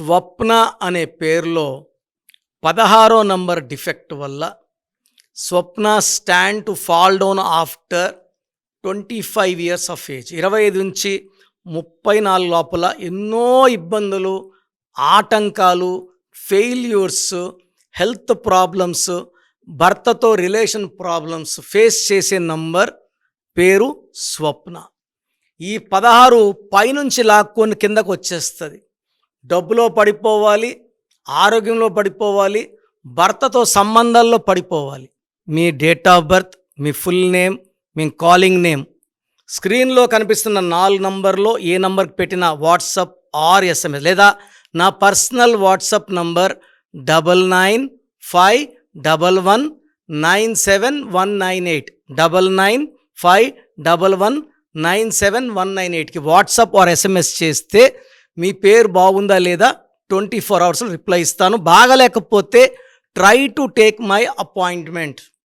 స్వప్న అనే పేరులో 16వ number defect వల్ల Swapna stand to fall down after 25 years of age. 25 నుంచి 34 లోపల ఎన్నో ఇబ్బందులు, ఆటంకాలు, ఫెయిల్యూర్స్, హెల్త్ ప్రాబ్లమ్స్, భర్తతో రిలేషన్ ప్రాబ్లమ్స్ ఫేస్ చేసే నంబర్ పేరు స్వప్న. ఈ 16 పైనుంచి లాక్కొని కిందకు వచ్చేస్తుంది. డబ్బులో పడిపోవాలి, ఆరోగ్యంలో పడిపోవాలి, భర్తతో సంబంధాల్లో పడిపోవాలి. మీ డేట్ ఆఫ్ బర్త్, మీ ఫుల్ నేమ్, మీ కాలింగ్ నేమ్, స్క్రీన్లో కనిపిస్తున్న 4 నంబర్లో ఏ నంబర్కి పెట్టిన వాట్సాప్ ఆర్ ఎస్ఎంఎస్, లేదా నా పర్సనల్ వాట్సాప్ నంబర్ 9951197198 9951197198కి వాట్సాప్ ఆర్ ఎస్ఎంఎస్ చేస్తే మీ పేరు బాగుందా లేదా 24 అవర్స్లో రిప్లై ఇస్తాను. బాగలేకపోతే try to take my appointment.